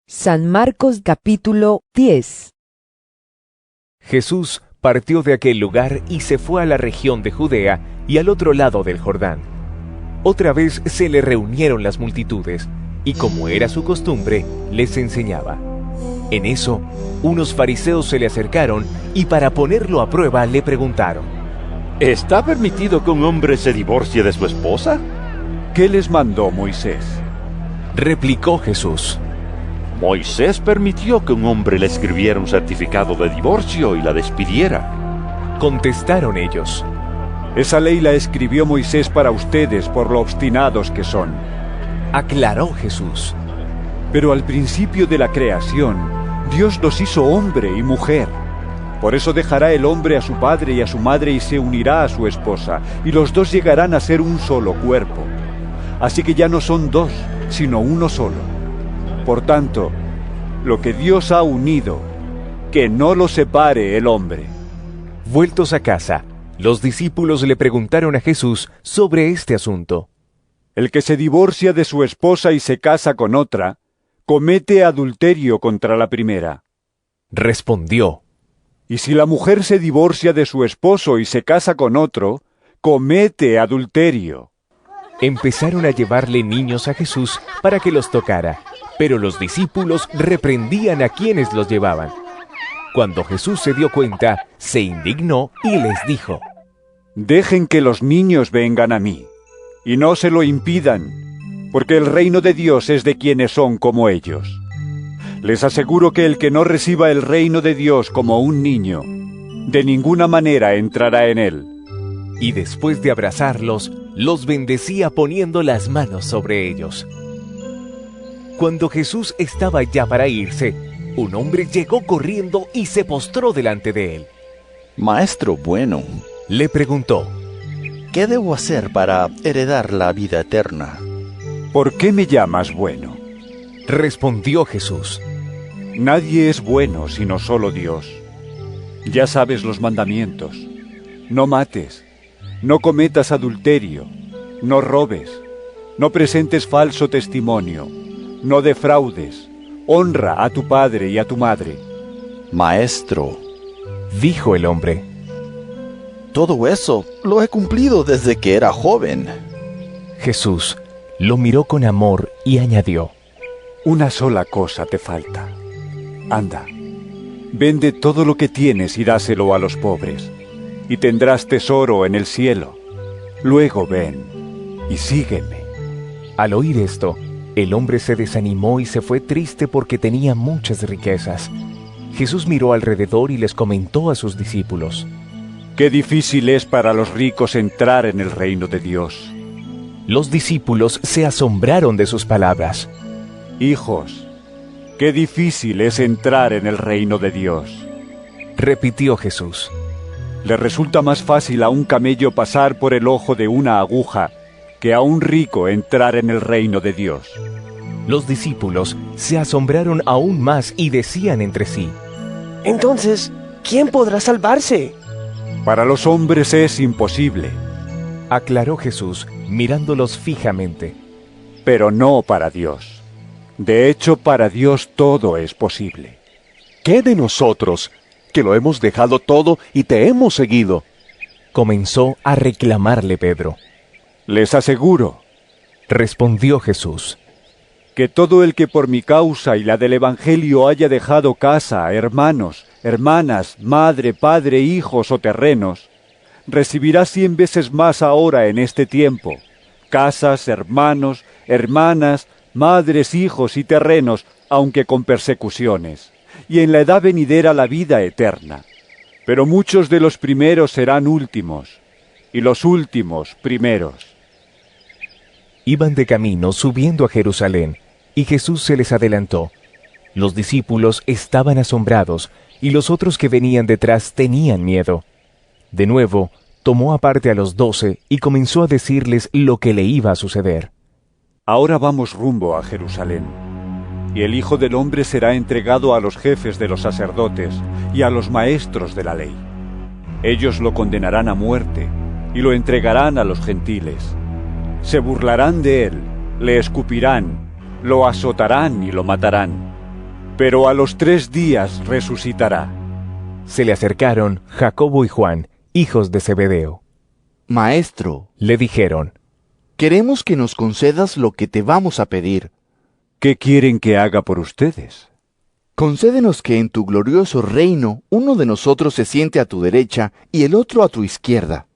San Marcos capítulo 10. Jesús partió de aquel lugar y se fue a la región de Judea y al otro lado del Jordán. Otra vez se le reunieron las multitudes, y como era su costumbre, les enseñaba. En eso, unos fariseos se le acercaron y para ponerlo a prueba le preguntaron: ¿Está permitido que un hombre se divorcie de su esposa? ¿Qué les mandó Moisés? Replicó Jesús: Moisés permitió que un hombre le escribiera un certificado de divorcio y la despidiera. Contestaron ellos: Esa ley la escribió Moisés para ustedes por lo obstinados que son. Aclaró Jesús: Pero al principio de la creación, Dios los hizo hombre y mujer. Por eso dejará el hombre a su padre y a su madre y se unirá a su esposa, y los dos llegarán a ser un solo cuerpo. Así que ya no son dos, sino uno solo. Por tanto, lo que Dios ha unido, que no lo separe el hombre. Vueltos a casa, los discípulos le preguntaron a Jesús sobre este asunto. El que se divorcia de su esposa y se casa con otra, comete adulterio contra la primera. Respondió: Y si la mujer se divorcia de su esposo y se casa con otro, comete adulterio. Empezaron a llevarle niños a Jesús para que los tocara, pero los discípulos reprendían a quienes los llevaban. Cuando Jesús se dio cuenta, se indignó y les dijo: Dejen que los niños vengan a mí, y no se lo impidan, porque el reino de Dios es de quienes son como ellos. Les aseguro que el que no reciba el reino de Dios como un niño, de ninguna manera entrará en él. Y después de abrazarlos, los bendecía poniendo las manos sobre ellos. Cuando Jesús estaba ya para irse, un hombre llegó corriendo y se postró delante de él. Maestro bueno, Le preguntó: ¿qué debo hacer para heredar la vida eterna? ¿Por qué me llamas bueno? Respondió Jesús: Nadie es bueno sino solo Dios. Ya sabes los mandamientos. No mates, no cometas adulterio, no robes, no presentes falso testimonio, no defraudes, honra a tu padre y a tu madre. Maestro, dijo el hombre. todo eso lo he cumplido desde que era joven. Jesús lo miró con amor y añadió: Una sola cosa te falta. Anda, vende todo lo que tienes y dáselo a los pobres, y tendrás tesoro en el cielo. Luego ven y sígueme. Al oír esto, el hombre se desanimó y se fue triste porque tenía muchas riquezas. Jesús miró alrededor y les comentó a sus discípulos: Qué difícil es para los ricos entrar en el reino de Dios. Los discípulos se asombraron de sus palabras. Hijos, qué difícil es entrar en el reino de Dios. Repitió Jesús: Le resulta más fácil a un camello pasar por el ojo de una aguja que a un rico entrar en el reino de Dios. Los discípulos se asombraron aún más y decían entre sí: Entonces, ¿quién podrá salvarse? Para los hombres es imposible, aclaró Jesús, mirándolos fijamente. pero no para Dios. De hecho, para Dios todo es posible. ¿Qué de nosotros, que lo hemos dejado todo y te hemos seguido? Comenzó a reclamarle Pedro. Les aseguro Respondió Jesús: que todo el que por mi causa y la del Evangelio haya dejado casa, hermanos, hermanas, madre, padre, hijos o terrenos, recibirá 100 veces más ahora en este tiempo, casas, hermanos, hermanas, madres, hijos y terrenos, aunque con persecuciones, y en la edad venidera la vida eterna. Pero muchos de los primeros serán últimos, y los últimos primeros. Iban de camino subiendo a Jerusalén, y Jesús se les adelantó. Los discípulos estaban asombrados, y los otros que venían detrás tenían miedo. De nuevo, tomó aparte a los 12 y comenzó a decirles lo que le iba a suceder. Ahora vamos rumbo a Jerusalén, y el Hijo del Hombre será entregado a los jefes de los sacerdotes y a los maestros de la ley. Ellos lo condenarán a muerte y lo entregarán a los gentiles. Se burlarán de él, le escupirán, lo azotarán y lo matarán. pero a los 3 días resucitará. Se le acercaron Jacobo y Juan, hijos de Zebedeo. Maestro, Le dijeron, queremos que nos concedas lo que te vamos a pedir. ¿Qué quieren que haga por ustedes? Concédenos que en tu glorioso reino uno de nosotros se siente a tu derecha y el otro a tu izquierda.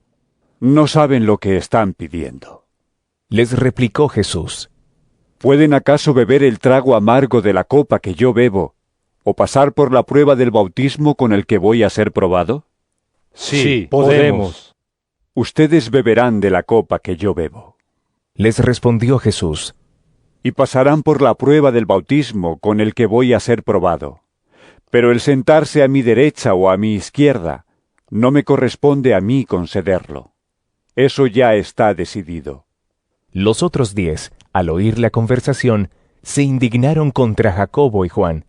No saben lo que están pidiendo. les replicó Jesús. ¿Pueden acaso beber el trago amargo de la copa que yo bebo, o pasar por la prueba del bautismo con el que voy a ser probado? Sí, podemos. Ustedes beberán de la copa que yo bebo. Les respondió Jesús. Y pasarán por la prueba del bautismo con el que voy a ser probado. Pero el sentarse a mi derecha o a mi izquierda, no me corresponde a mí concederlo. Eso ya está decidido. Los otros 10, al oír la conversación, se indignaron contra Jacobo y Juan.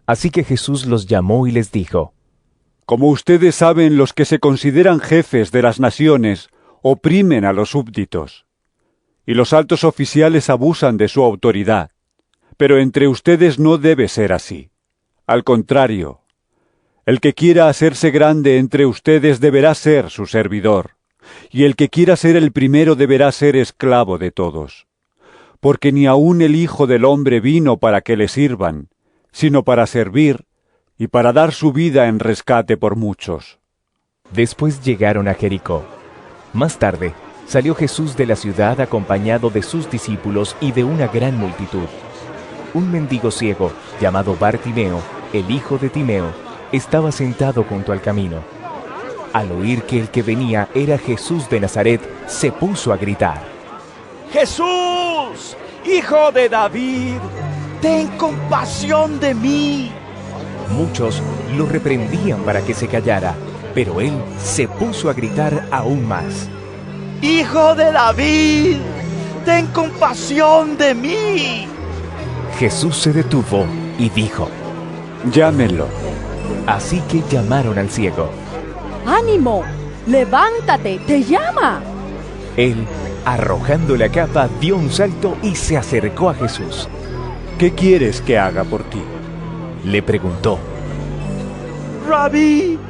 Así que Jesús los llamó y les dijo: Como ustedes saben, los que se consideran jefes de las naciones oprimen a los súbditos, y los altos oficiales abusan de su autoridad. Pero entre ustedes no debe ser así. Al contrario, el que quiera hacerse grande entre ustedes deberá ser su servidor, y el que quiera ser el primero deberá ser esclavo de todos. Porque ni aun el Hijo del Hombre vino para que le sirvan, sino para servir y para dar su vida en rescate por muchos. Después llegaron a Jericó. Más tarde, salió Jesús de la ciudad acompañado de sus discípulos y de una gran multitud. Un mendigo ciego, llamado Bartimeo, el hijo de Timeo, estaba sentado junto al camino. Al oír que el que venía era Jesús de Nazaret, se puso a gritar: ¡Jesús, hijo de David, ten compasión de mí! Muchos lo reprendían para que se callara, pero él se puso a gritar aún más: ¡Hijo de David, ten compasión de mí! Jesús se detuvo y dijo: Llámenlo. Así que llamaron al ciego. ¡Ánimo! ¡Levántate! ¡Te llama! Él, arrojando la capa, dio un salto y se acercó a Jesús. ¿Qué quieres que haga por ti? Le preguntó. Rabí,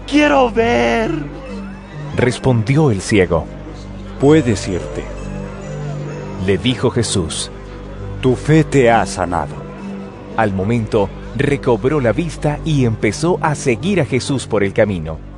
quiero ver. Respondió el ciego. Puedes irte. Le dijo Jesús. Tu fe te ha sanado. Al momento, recobró la vista y empezó a seguir a Jesús por el camino.